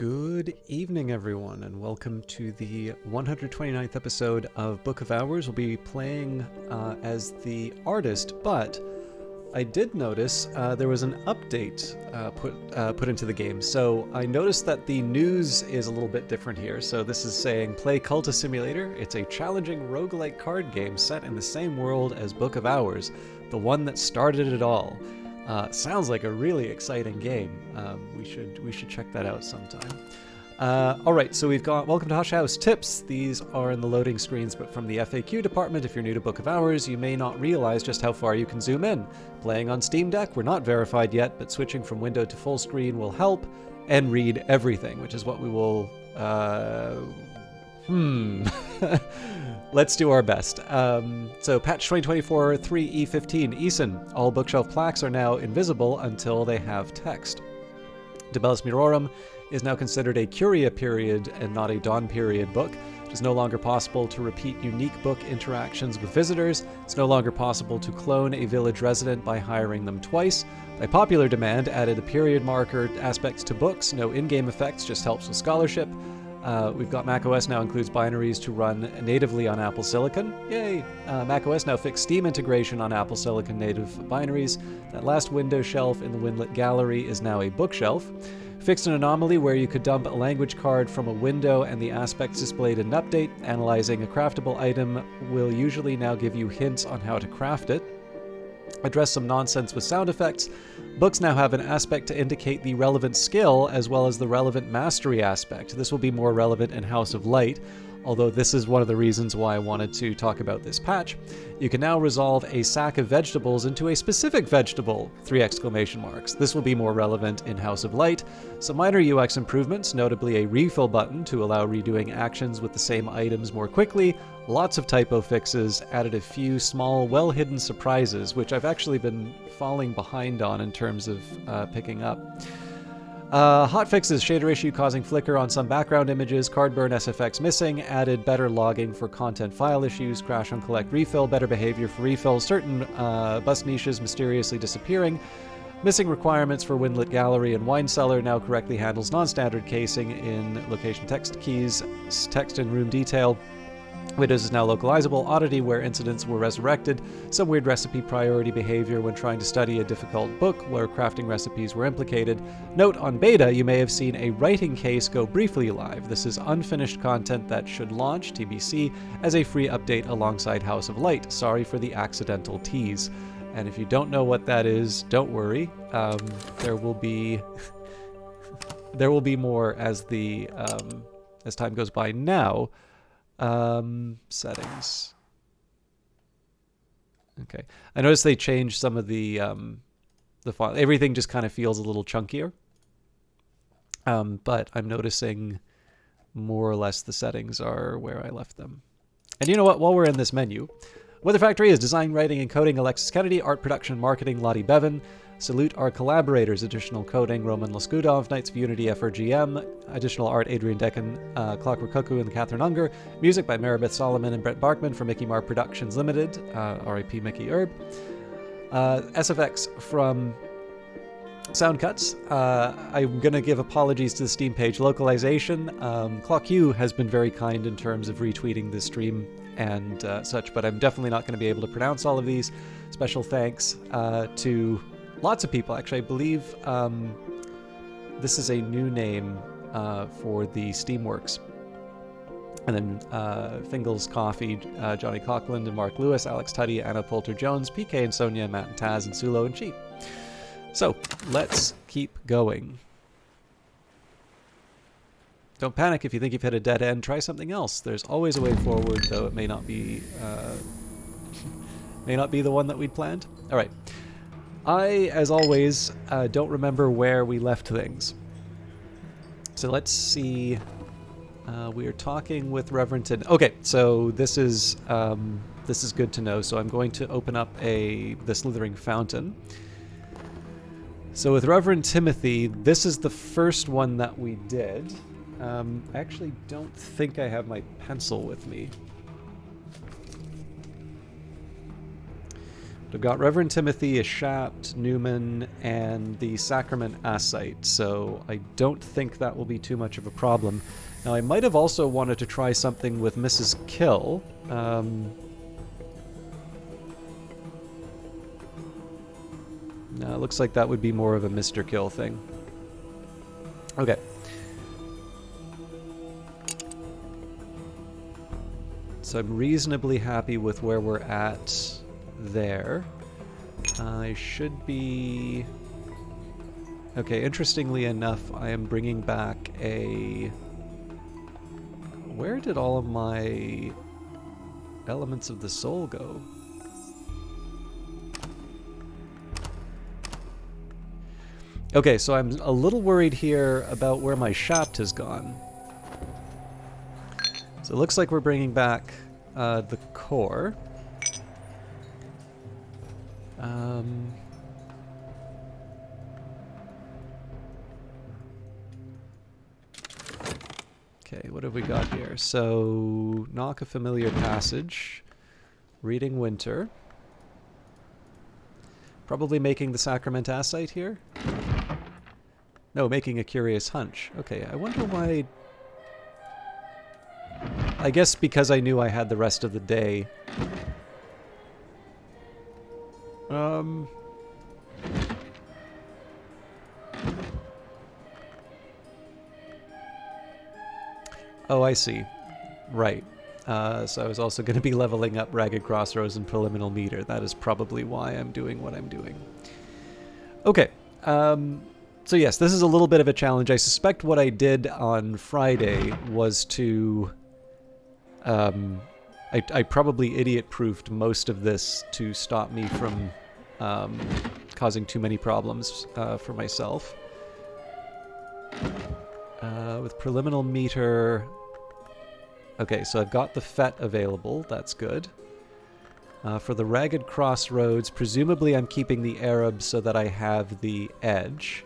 Good evening, everyone, and welcome to the 129th episode of Book of Hours. We'll be playing as the artist, but I did notice there was an update put into the game. So I noticed that the news is a little bit different here. So this is saying, play Cultist Simulator. It's a challenging roguelike card game set in the same world as Book of Hours, the one that started it all. Sounds like a really exciting game. We should check that out sometime. All right, so we've got Welcome to Hush House tips. These are in the loading screens, but from the FAQ department. If you're new to Book of Hours, you may not realize just how far you can zoom in. Playing on Steam Deck, we're not verified yet, but switching from window to full screen will help, and read everything, which is what we will... Let's do our best. So patch 2024 3E15 Eason. All bookshelf plaques are now invisible until they have text. De Bellis Murorum is now considered a Curia period and not a Dawn period book. It is no longer possible to repeat unique book interactions with visitors. It's no longer possible to clone a village resident by hiring them twice. By popular demand, added a period marker aspects to books. No in-game effects, just helps with scholarship. We've got macOS now includes binaries to run natively on Apple Silicon. Yay! macOS now fixed Steam integration on Apple Silicon native binaries. That last window shelf in the Winlet gallery is now a bookshelf. Fixed an anomaly where you could dump a language card from a window and the aspects displayed in an update. Analyzing a craftable item will usually now give you hints on how to craft it. Address some nonsense with sound effects. Books now have an aspect to indicate the relevant skill as well as the relevant mastery aspect. This will be more relevant in House of Light, although this is one of the reasons why I wanted to talk about this patch. You can now resolve a sack of vegetables into a specific vegetable! 3 exclamation marks. This will be more relevant in House of Light. Some minor UX improvements, notably a refill button to allow redoing actions with the same items more quickly. Lots of typo fixes, added a few small, well-hidden surprises, which I've actually been falling behind on in terms of picking up. Hotfixes, shader issue causing flicker on some background images, card burn SFX missing, added better logging for content file issues, crash on collect refill, better behavior for refills, certain bus niches mysteriously disappearing, missing requirements for Winlet Gallery and Wine Cellar now correctly handles non-standard casing in location text keys, text and room detail. Windows is now localizable, oddity where incidents were resurrected, some weird recipe priority behavior when trying to study a difficult book where crafting recipes were implicated. Note, on beta, you may have seen a writing case go briefly live. This is unfinished content that should launch, TBC, as a free update alongside House of Light. Sorry for the accidental tease. And if you don't know what that is, don't worry. There will be more as the as time goes by now. Settings. Okay. I noticed they changed some of the font. Everything just kind of feels a little chunkier. But I'm noticing more or less the settings are where I left them. And you know what? While we're in this menu, Weather Factory is design, writing, and coding Alexis Kennedy, art production, marketing Lottie Bevan. Salute our collaborators, additional coding Roman Laskudov, Knights of Unity FRGM, additional art Adrian Decken, Clockwork Cuckoo, and Catherine Unger, music by Maribeth Solomon and Brett Barkman from Mickey Mar Productions Limited, RIP Mickey Herb, SFX from Sound Cuts. I'm going to give apologies to the Steam page localization. ClockU has been very kind in terms of retweeting the stream and such, but I'm definitely not going to be able to pronounce all of these. Special thanks to lots of people. Actually, I believe this is a new name for the Steamworks. And then Fingles Coffee, Johnny Coughlin and Mark Lewis, Alex Tuddy, Anna Poulter-Jones, PK and Sonia, Matt and Taz, and Sulo and Cheap. So, let's keep going. Don't panic if you think you've hit a dead end. Try something else. There's always a way forward, though it may not be the one that we'd planned. All right. I, as always, don't remember where we left things. So let's see. We are talking with Reverend Tin. Okay, so this is good to know. So I'm going to open up the Slithering Fountain. So with Reverend Timothy, this is the first one that we did. I actually don't think I have my pencil with me. I've got Reverend Timothy, a Shapt, Newman, and the Sacrament Asite, so I don't think that will be too much of a problem. Now, I might have also wanted to try something with Mrs. Kill. No, it looks like that would be more of a Mr. Kill thing. Okay. So I'm reasonably happy with where we're at there. I should be... Okay, interestingly enough, I am bringing back a... Where did all of my elements of the soul go? Okay, so I'm a little worried here about where my Shapt has gone. So it looks like we're bringing back the core. Okay, what have we got here? So, knock a familiar passage, reading Winter, probably making the Sacrament Asite here? No, making a curious hunch. Okay, I wonder why... I guess because I knew I had the rest of the day. Oh, I see. Right. So I was also going to be leveling up Ragged Crossroads and Preliminal Meter. That is probably why I'm doing what I'm doing. Okay. So yes, this is a little bit of a challenge. I suspect what I did on Friday was to... I probably idiot-proofed most of this to stop me from causing too many problems for myself. With Preliminal Meter... Okay, so I've got the FET available. That's good. For the Ragged Crossroads, presumably I'm keeping the Arab so that I have the edge.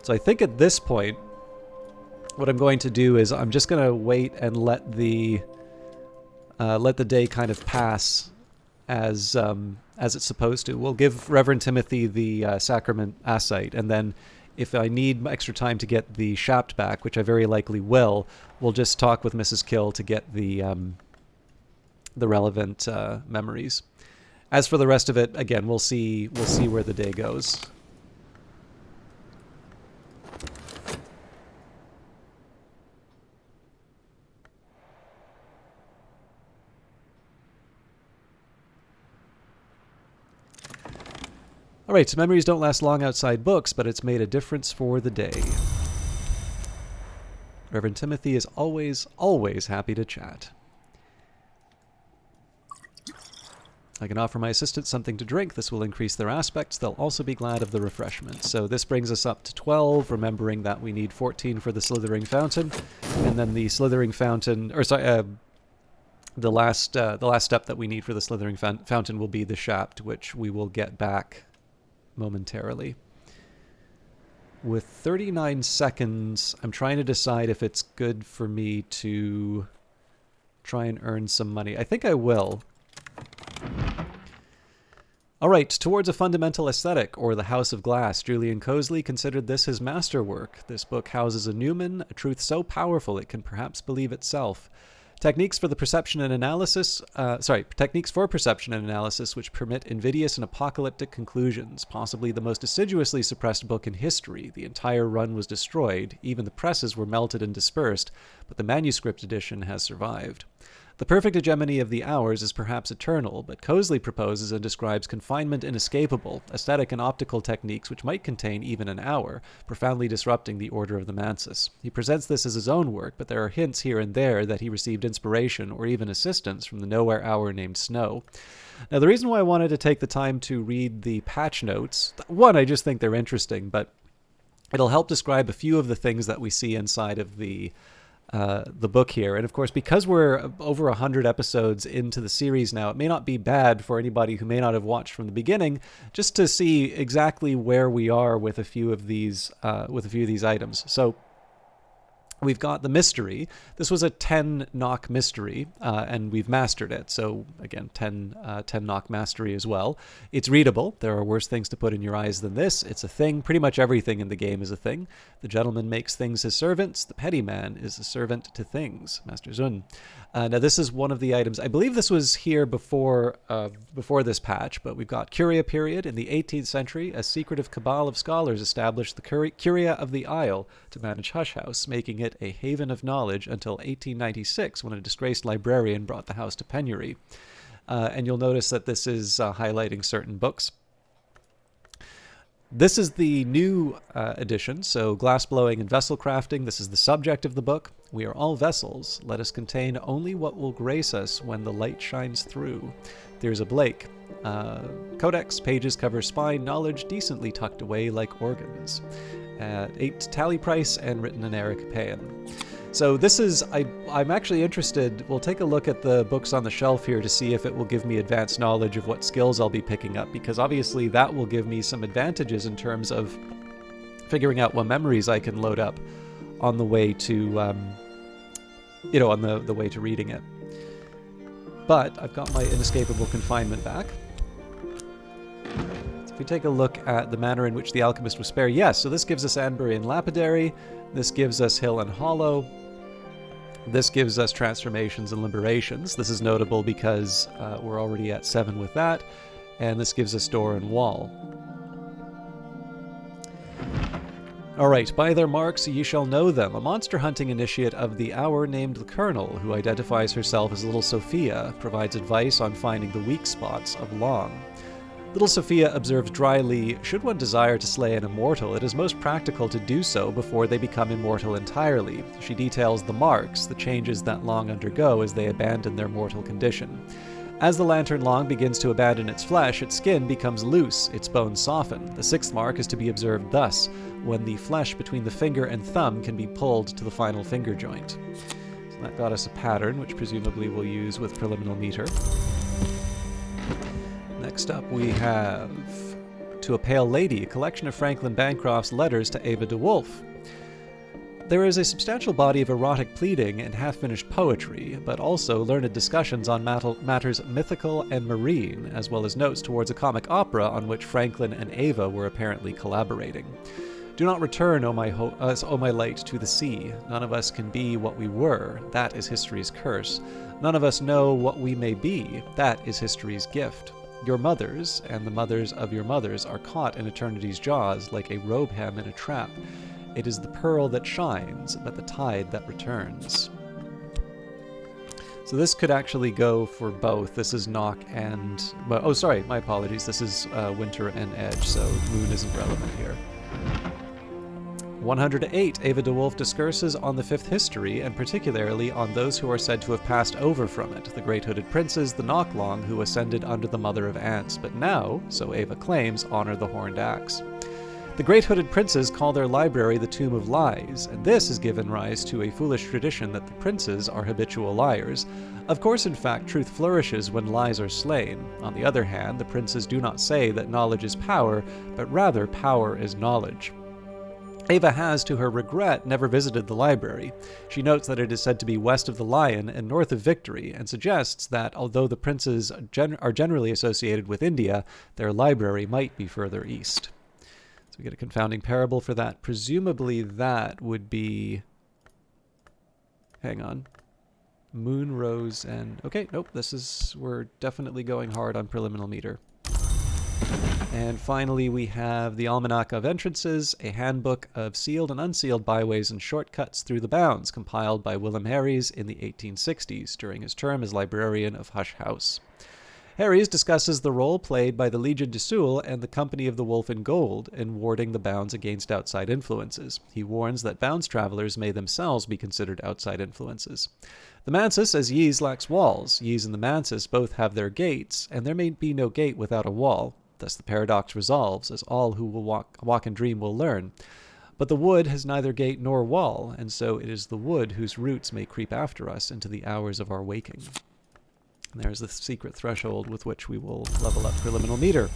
So I think at this point, what I'm going to do is I'm just going to wait and let the day kind of pass as it's supposed to. We'll give Reverend Timothy the Sacrament Asite, and then if I need extra time to get the Shapt back, which I very likely will, we'll just talk with Mrs. Kill to get the relevant memories. As for the rest of it, again, we'll see where the day goes. Alright, memories don't last long outside books, but it's made a difference for the day. Reverend Timothy is always, always happy to chat. I can offer my assistants something to drink. This will increase their aspects. They'll also be glad of the refreshment. So this brings us up to 12, remembering that we need 14 for the Slithering Fountain. And then the Slithering Fountain, or sorry, the last step that we need for the Slithering Fountain will be the Shapt, which we will get back momentarily. With 39 seconds, I'm trying to decide if it's good for me to try and earn some money. I think I will. Alright, Towards a Fundamental Aesthetic, or The House of Glass. Julian Cosley considered this his masterwork. This book houses a Newman, a truth so powerful it can perhaps believe itself. Techniques for perception and analysis which permit invidious and apocalyptic conclusions. Possibly the most assiduously suppressed book in history. The entire run was destroyed. Even the presses were melted and dispersed, but the manuscript edition has survived. The perfect hegemony of the hours is perhaps eternal, but Cosley proposes and describes confinement inescapable, aesthetic and optical techniques which might contain even an hour, profoundly disrupting the order of the Mansis. He presents this as his own work, but there are hints here and there that he received inspiration or even assistance from the nowhere hour named Snow. Now, the reason why I wanted to take the time to read the patch notes, one, I just think they're interesting, but it'll help describe a few of the things that we see inside of the book here. And of course, because we're over 100 episodes into the series now, it may not be bad for anybody who may not have watched from the beginning just to see exactly where we are with a few of these items. So We've got the mystery. This was a 10 knock mystery, and we've mastered it. So again, 10 knock mastery as well. It's readable. There are worse things to put in your eyes than this. It's a thing. Pretty much everything in the game is a thing. The gentleman makes things his servants. The petty man is a servant to things. Master Zun. Now this is one of the items. I believe this was here before this patch, but we've got Curia period. In the 18th century, a secretive cabal of scholars established the Curia of the Isle to manage Hush House, making it a haven of knowledge until 1896, when a disgraced librarian brought the house to penury. And you'll notice that this is highlighting certain books. This is the new edition, so glass blowing and vessel crafting. This is the subject of the book. We are all vessels. Let us contain only what will grace us when the light shines through. There's a Blake. Codex, pages cover spine, knowledge decently tucked away like organs. 8 tally price and written in Arapaean. So this is, I'm actually interested, we'll take a look at the books on the shelf here to see if it will give me advanced knowledge of what skills I'll be picking up, because obviously that will give me some advantages in terms of figuring out what memories I can load up on the way to, on the way to reading it. But I've got my inescapable confinement back. So if we take a look at the manner in which the alchemist was spared, yes, so this gives us Anbury and Lapidary, this gives us Hill and Hollow, this gives us transformations and liberations. This is notable because we're already at 7 with that, and this gives us door and wall. Alright, by their marks ye shall know them. A monster hunting initiate of the hour named the Colonel, who identifies herself as Little Sophia, provides advice on finding the weak spots of Long. Little Sophia observes dryly, should one desire to slay an immortal, it is most practical to do so before they become immortal entirely. She details the marks, the changes that Long undergo as they abandon their mortal condition. As the lantern Long begins to abandon its flesh, its skin becomes loose, its bones soften. The 6th mark is to be observed thus, when the flesh between the finger and thumb can be pulled to the final finger joint. So that got us a pattern, which presumably we'll use with preliminal meter. Next up we have To a Pale Lady, a collection of Franklin Bancroft's letters to Ava de Wolf. There is a substantial body of erotic pleading and half-finished poetry, but also learned discussions on matters mythical and marine, as well as notes towards a comic opera on which Franklin and Ava were apparently collaborating. Do not return, O my light, to the sea. None of us can be what we were. That is history's curse. None of us know what we may be. That is history's gift. Your mothers, and the mothers of your mothers, are caught in eternity's jaws like a robe hem in a trap. It is the pearl that shines, but the tide that returns. So this could actually go for both. This is Knock and... Well, oh, sorry, my apologies. This is Winter and Edge, so Moon isn't relevant here. 108. Ava de Wolf discourses on the 5th history, and particularly on those who are said to have passed over from it, the Great Hooded Princes, the Knocklong, who ascended under the Mother of Ants, but now, so Ava claims, honor the Horned Axe. The Great Hooded Princes call their library the Tomb of Lies, and this has given rise to a foolish tradition that the princes are habitual liars. Of course, in fact, truth flourishes when lies are slain. On the other hand, the princes do not say that knowledge is power, but rather power is knowledge. Ava has, to her regret, never visited the library. She notes that it is said to be west of the Lion and north of Victory, and suggests that although the princes are generally associated with India, their library might be further east. So we get a confounding parable for that. Presumably that would be... Hang on. Moon, Rose, and... Okay, nope, we're definitely going hard on preliminal meter. And finally, we have the Almanac of Entrances, a handbook of sealed and unsealed byways and shortcuts through the bounds, compiled by Willem Harries in the 1860s, during his term as librarian of Hush House. Harries discusses the role played by the Legion de Soule and the Company of the Wolf in Gold in warding the bounds against outside influences. He warns that bounds travelers may themselves be considered outside influences. The Mansus says Ys lacks walls. Ys and the Mansus both have their gates, and there may be no gate without a wall. Thus the paradox resolves, as all who will walk and dream will learn. But the wood has neither gate nor wall, and so it is the wood whose roots may creep after us into the hours of our waking. And there's the secret threshold with which we will level up preliminal meter.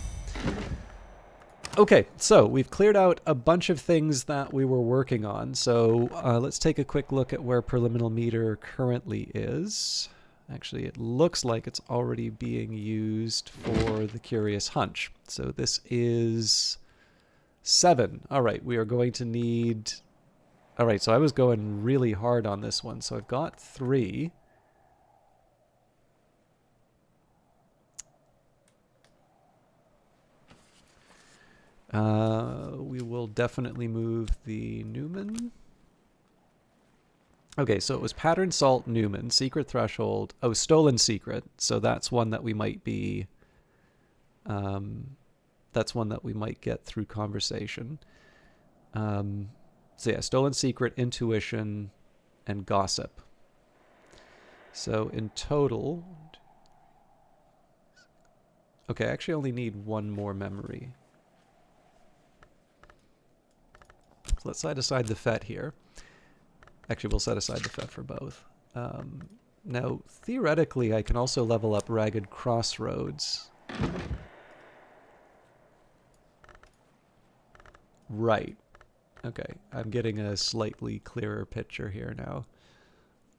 Okay, so we've cleared out a bunch of things that we were working on. So let's take a quick look at where preliminal meter currently is. Actually, it looks like it's already being used for the Curious Hunch. So this is 7. All right, we are going to need... All right, so I was going really hard on this one. So I've got 3. We will definitely move the Newman. Okay, so it was Pattern Salt, Newman, Secret Threshold. Oh, Stolen Secret. So that's one that we might be... that's one that we might get through conversation. So yeah, Stolen Secret, Intuition, and Gossip. So in total... Okay, I actually only need 1 more memory. So let's set aside the FET here. Actually, we'll set aside the FET for both. Now, theoretically, I can also level up Ragged Crossroads. Right. Okay, I'm getting a slightly clearer picture here now.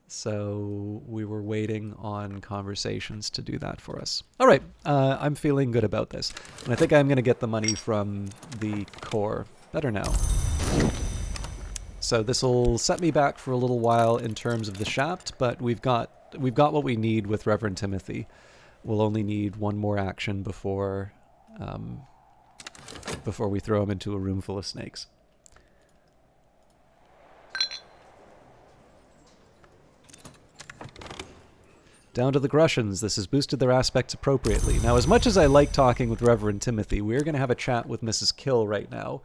So we were waiting on conversations to do that for us. All right, I'm feeling good about this. And I think I'm going to get the money from the core. Better now. So this will set me back for a little while in terms of the shaft, but we've got what we need with Reverend Timothy. We'll only need 1 more action before we throw him into a room full of snakes. Down to the Grussians. This has boosted their aspects appropriately. Now, as much as I like talking with Reverend Timothy, we're going to have a chat with Mrs. Kill right now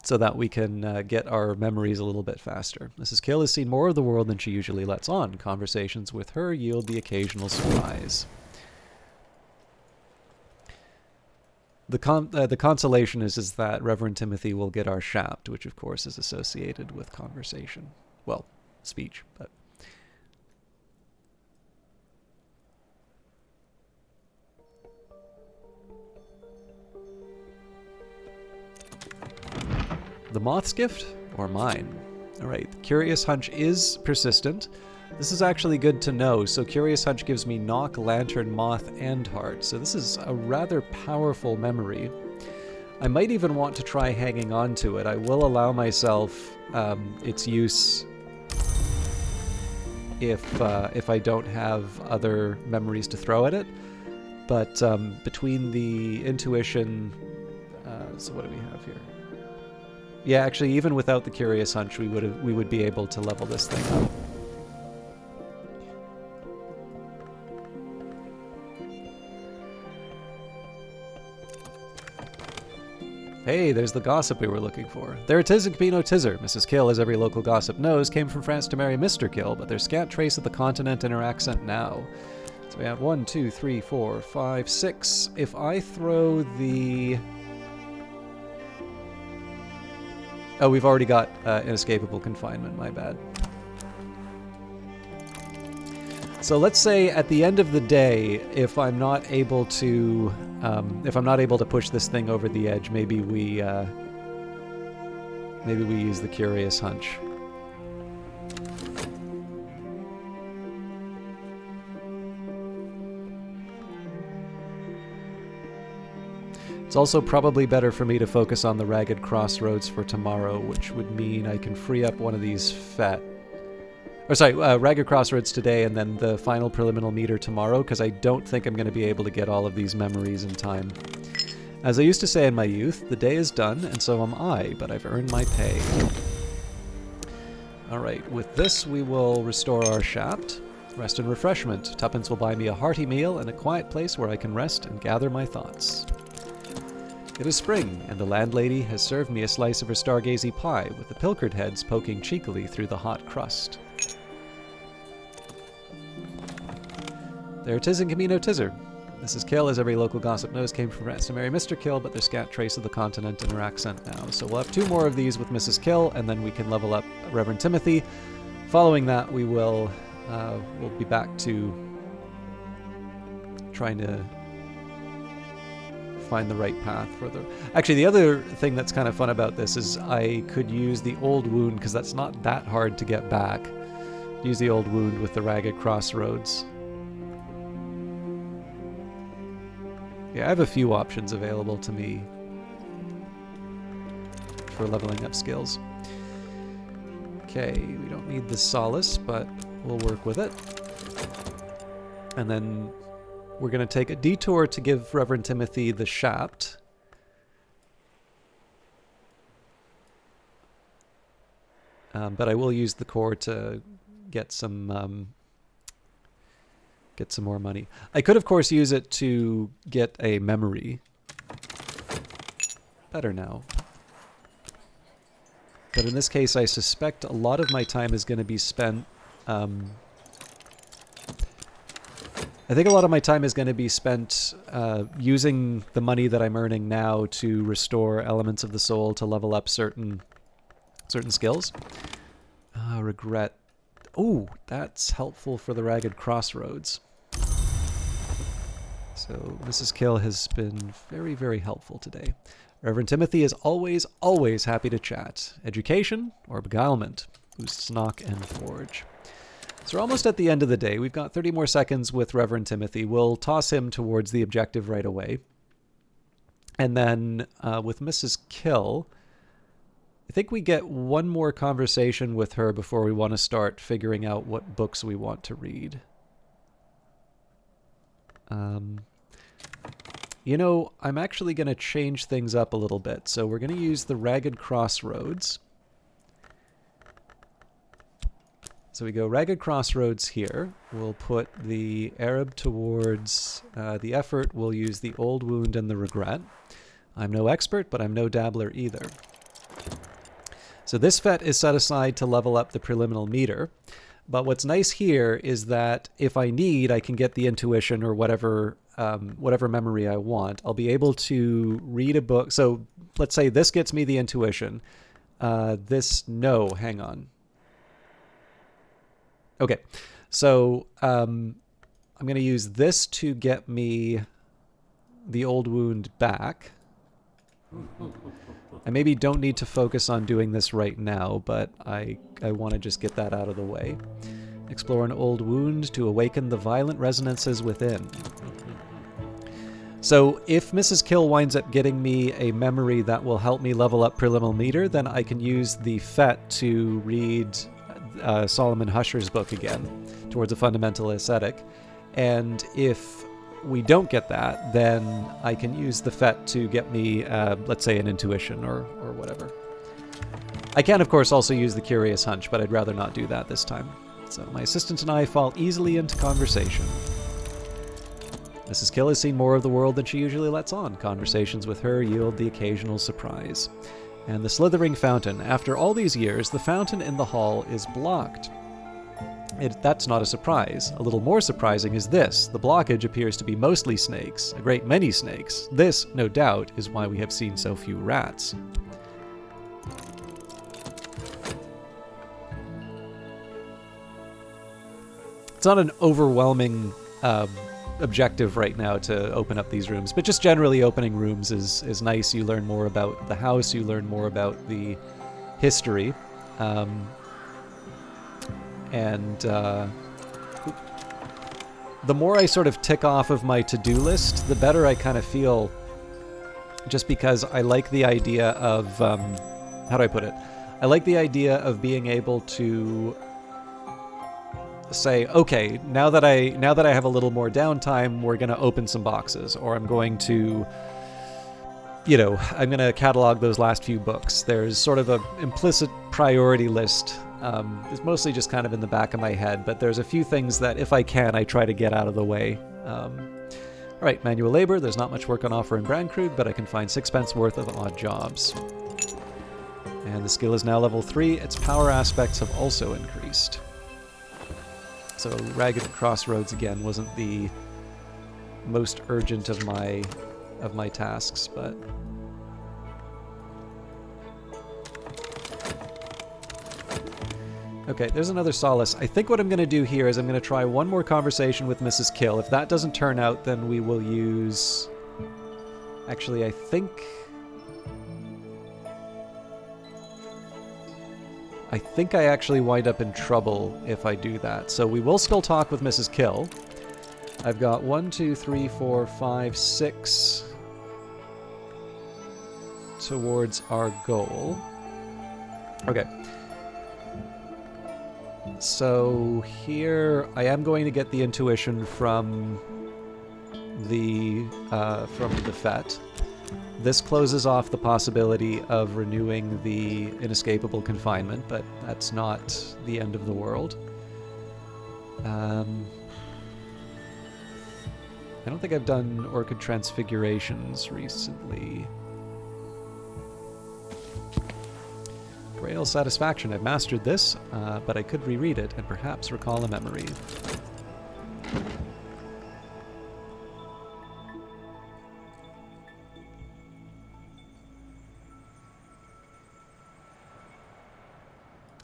so that we can get our memories a little bit faster. Mrs. Kill has seen more of the world than she usually lets on. Conversations with her yield the occasional surprise. The consolation is that Reverend Timothy will get our shaft, which of course is associated with conversation. Well, speech, but... The Moth's Gift or mine? All right, Curious Hunch is persistent. This is actually good to know. So Curious Hunch gives me Knock, Lantern, Moth, and Heart. So this is a rather powerful memory. I might even want to try hanging on to it. I will allow myself its use if I don't have other memories to throw at it. But between the intuition, so what do we have here? Yeah, actually, even without the Curious Hunch, we would be able to level this thing up. Hey, there's the gossip we were looking for. There it is in Camino Tizzer. Mrs. Kill, as every local gossip knows, came from France to marry Mr. Kill, but there's scant trace of the continent in her accent now. So we have 1, 2, 3, 4, 5, 6. If I throw the... Oh, we've already got inescapable confinement, my bad. So let's say at the end of the day, if I'm not able to push this thing over the edge, maybe we use the Curious Hunch. It's also probably better for me to focus on the Ragged Crossroads for tomorrow, which would mean I can free up one of these Ragged Crossroads today and then the final preliminal meter tomorrow, because I don't think I'm going to be able to get all of these memories in time. As I used to say in my youth, the day is done, and so am I, but I've earned my pay. Alright, with this we will restore our shaft. Rest and refreshment. Tuppence will buy me a hearty meal and a quiet place where I can rest and gather my thoughts. It is spring, and the landlady has served me a slice of her stargazy pie, with the pilchard heads poking cheekily through the hot crust. There it is in Camino Tizzer. Mrs. Kill, as every local gossip knows, came from France to marry Mr. Kill, but there's scant trace of the continent in her accent now. So we'll have 2 more of these with Mrs. Kill, and then we can level up Reverend Timothy. Following that, we will we'll be back to trying to find the right path for the... Actually, the other thing that's kind of fun about this is I could use the old wound, because that's not that hard to get back. Use the old wound with the ragged crossroads. Yeah, I have a few options available to me for leveling up skills. Okay, we don't need the solace, but we'll work with it. And then we're going to take a detour to give Reverend Timothy the shaft. But I will use the core to get some more money. I could, of course, use it to get a memory. Better now. But in this case, I suspect a lot of my time is going to be spent... I think a lot of my time is going to be spent using the money that I'm earning now to restore elements of the soul to level up certain skills. Regret. Oh, that's helpful for the ragged crossroads. So Mrs. Kill has been very, very helpful today. Reverend Timothy is always, always happy to chat. Education or beguilement? Boosts knock and forge. So we're almost at the end of the day. We've got 30 more seconds with Reverend Timothy. We'll toss him towards the objective right away. And then with Mrs. Kill, I think we get one more conversation with her before we want to start figuring out what books we want to read. You know, I'm actually going to change things up a little bit. So we're going to use the Ragged Crossroads. So we go Ragged Crossroads here. We'll put the Arab towards the effort. We'll use the Old Wound and the Regret. I'm no expert, but I'm no dabbler either. So this FET is set aside to level up the preliminal meter. But what's nice here is that if I need, I can get the intuition or whatever memory I want. I'll be able to read a book. So let's say this gets me the intuition. Hang on. Okay, so I'm going to use this to get me the Old Wound back. I maybe don't need to focus on doing this right now, but I want to just get that out of the way. Explore an old wound to awaken the violent resonances within. So if Mrs. Kill winds up getting me a memory that will help me level up preliminal meter, then I can use the FET to read Solomon Husher's book again, Towards a Fundamental Ascetic. And if we don't get that, then I can use the FET to get me, let's say, an intuition or whatever. I can, of course, also use the Curious Hunch, but I'd rather not do that this time. So my assistant and I fall easily into conversation. Mrs. Kill has seen more of the world than she usually lets on. Conversations with her yield the occasional surprise. And the slithering fountain. After all these years, the fountain in the hall is blocked. That's not a surprise. A little more surprising is this. The blockage appears to be mostly snakes, a great many snakes. This, no doubt, is why we have seen so few rats. It's not an overwhelming objective right now to open up these rooms, but just generally opening rooms is nice. You learn more about the house, you learn more about the history. The more I sort of tick off of my to-do list, the better I kind of feel, just because I like the idea of, how do I put it? I like the idea of being able to say, okay, now that I have a little more downtime, we're going to open some boxes, or I'm going to, I'm going to catalog those last few books. There's sort of an implicit priority list. It's mostly just kind of in the back of my head, but there's a few things that, if I can, I try to get out of the way. All right, manual labor. There's not much work on offer in Brandcrude, but I can find 6 pence worth of odd jobs. And the skill is now level 3. Its power aspects have also increased. So Ragged Crossroads again wasn't the most urgent of my tasks, but okay, there's another solace. I think what I'm going to do here is I'm going to try one more conversation with Mrs. Kill. If that doesn't turn out, then we will use Actually, I think I actually wind up in trouble if I do that. So we will still talk with Mrs. Kill. I've got 1, 2, 3, 4, 5, 6 towards our goal. Okay. So here I am going to get the intuition from the FET. This closes off the possibility of renewing the inescapable confinement, but that's not the end of the world. I don't think I've done Orchid Transfigurations recently. Grail Satisfaction. I've mastered this, but I could reread it and perhaps recall a memory.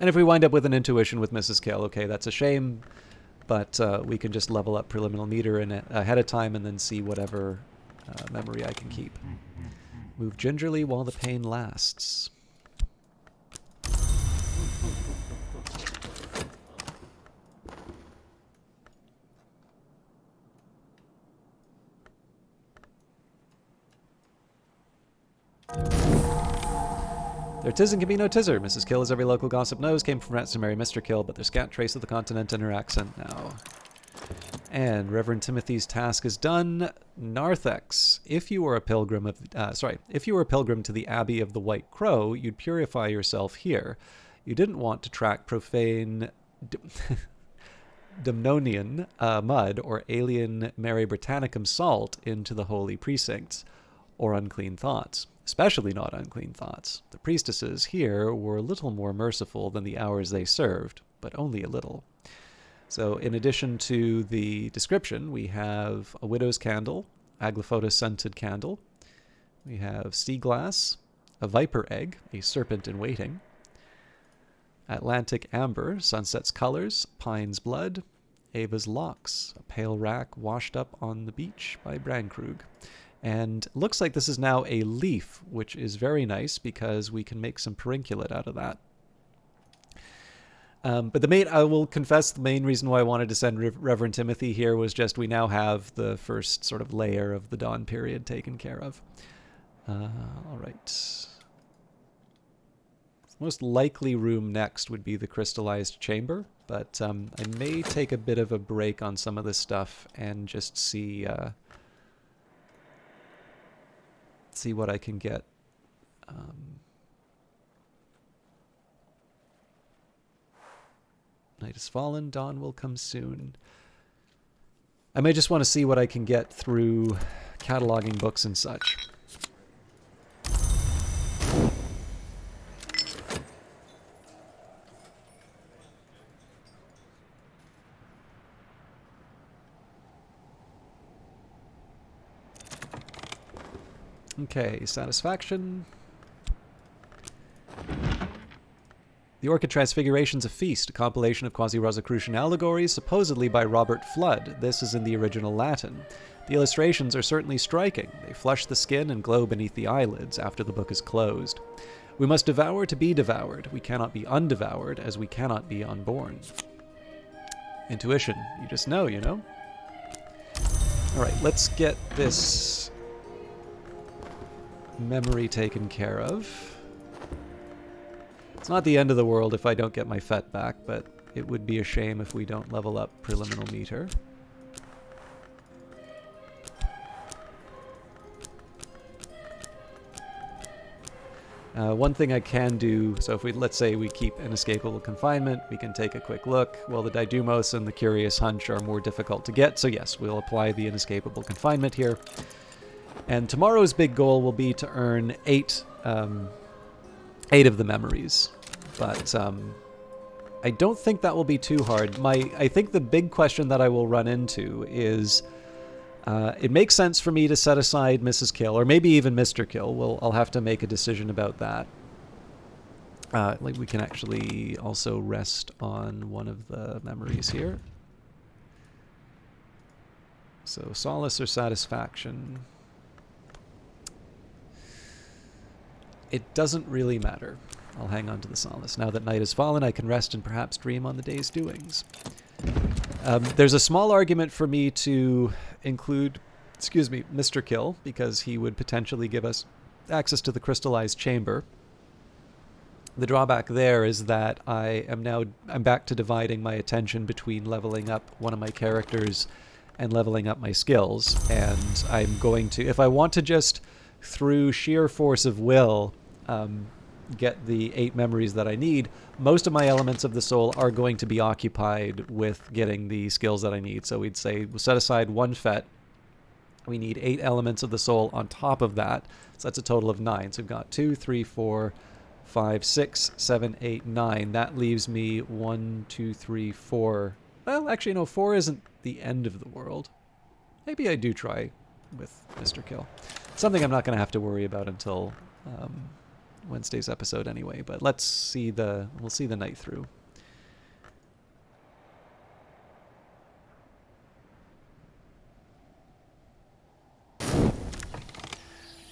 And if we wind up with an intuition with Mrs. Kill, okay, that's a shame, but we can just level up preliminal meter in it ahead of time and then see whatever memory I can keep. Move gingerly while the pain lasts. Their tisn can be no tizzer. Mrs. Kill, as every local gossip knows, came from rats to marry Mr. Kill, but there's scant trace of the continent in her accent now. And Reverend Timothy's task is done. Narthex, if you were a pilgrim of, if you were a pilgrim to the Abbey of the White Crow, you'd purify yourself here. You didn't want to track profane Dumnonian mud or alien Mary Britannicum salt into the holy precincts, or unclean thoughts. Especially not unclean thoughts. The priestesses here were a little more merciful than the hours they served, but only a little. So in addition to the description, we have a widow's candle, Aglaphota-scented candle. We have sea glass, a viper egg, a serpent in waiting, Atlantic amber, sunset's colors, pine's blood, Ava's locks, a pale rack washed up on the beach by Brankrug. And looks like this is now a leaf, which is very nice because we can make some perinculate out of that. But I will confess, the main reason why I wanted to send Reverend Timothy here was just we now have the first sort of layer of the dawn period taken care of. All right. The most likely room next would be the crystallized chamber, but I may take a bit of a break on some of this stuff and just see what I can get. Night has fallen, dawn will come soon. I may just want to see what I can get through cataloging books and such. Okay, satisfaction. The Orchid Transfiguration's a feast, a compilation of quasi-Rosicrucian allegories, supposedly by Robert Flood. This is in the original Latin. The illustrations are certainly striking. They flush the skin and glow beneath the eyelids after the book is closed. We must devour to be devoured. We cannot be undevoured, as we cannot be unborn. Intuition. You just know, you know? Alright, let's get this memory taken care of. It's not the end of the world if I don't get my FET back, but it would be a shame if we don't level up preliminal meter. One thing I can do, so if let's say we keep inescapable confinement, we can take a quick look. Well, the Didymos and the Curious Hunch are more difficult to get, so yes, we'll apply the inescapable confinement here. And tomorrow's big goal will be to earn 8 of the memories, but I don't think that will be too hard. I think the big question that I will run into is it makes sense for me to set aside Mrs. Kill, or maybe even Mr. Kill. I'll have to make a decision about that. Like we can actually also rest on one of the memories here. So solace or satisfaction. it doesn't really matter. I'll hang on to the solace. Now that night has fallen, I can rest and perhaps dream on the day's doings. There's a small argument for me to include, Mr. Kill, because he would potentially give us access to the crystallized chamber. The drawback there is that I'm back to dividing my attention between leveling up one of my characters and leveling up my skills. And I'm going to, if I want to just through sheer force of will get the 8 memories that I need, most of my elements of the soul are going to be occupied with getting the skills that I need. So we'd say we'll set aside 1 FET. We need 8 elements of the soul on top of that. So that's a total of 9. So we've got 2, 3, 4, 5, 6, 7, 8, 9. That leaves me 1, 2, 3, 4. Well, actually, no, 4 isn't the end of the world. Maybe I do try with Mr. Kill. Something I'm not going to have to worry about until Wednesday's episode anyway, but we'll see the night through.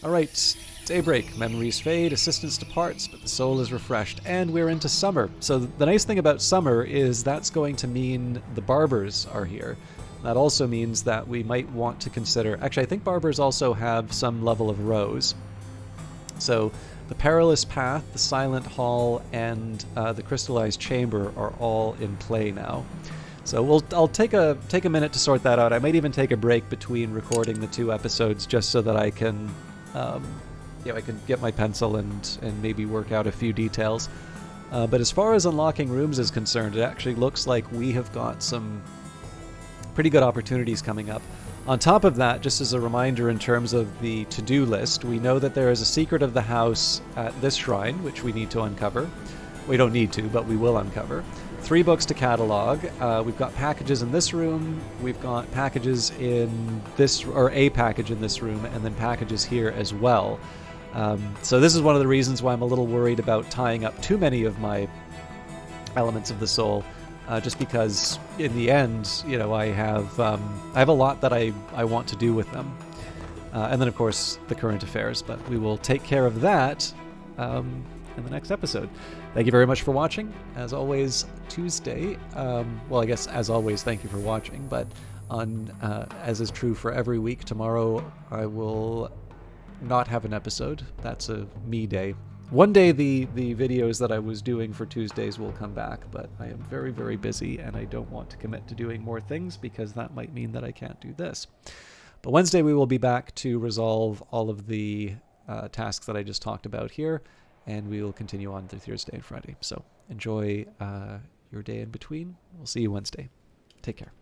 All right, daybreak, memories fade, assistance departs, but the soul is refreshed, and we're into summer. So the nice thing about summer is that's going to mean the barbers are here. That also means that we might want to consider, actually I think barbers also have some level of rose. So the Perilous Path, the Silent Hall, and the Crystallized Chamber are all in play now. So I'll take a minute to sort that out. I might even take a break between recording the 2 episodes just so that I can I can get my pencil and maybe work out a few details. But as far as unlocking rooms is concerned, it actually looks like we have got some pretty good opportunities coming up. On top of that, just as a reminder in terms of the to-do list, we know that there is a secret of the house at this shrine, which we need to uncover. We don't need to, but we will uncover. 3 books to catalog. We've got packages in this room. We've got packages in this, or a package in this room, and then packages here as well. So this is one of the reasons why I'm a little worried about tying up too many of my elements of the soul. Just because in the end, I have a lot that I want to do with them. And then, of course, the current affairs. But we will take care of that in the next episode. Thank you very much for watching. As always, Tuesday, well, I guess as always, thank you for watching. But as is true for every week, tomorrow I will not have an episode. That's a me day. One day the videos that I was doing for Tuesdays will come back, but I am very, very busy and I don't want to commit to doing more things because that might mean that I can't do this. But Wednesday we will be back to resolve all of the tasks that I just talked about here, and we will continue on through Thursday and Friday. So enjoy your day in between. We'll see you Wednesday. Take care.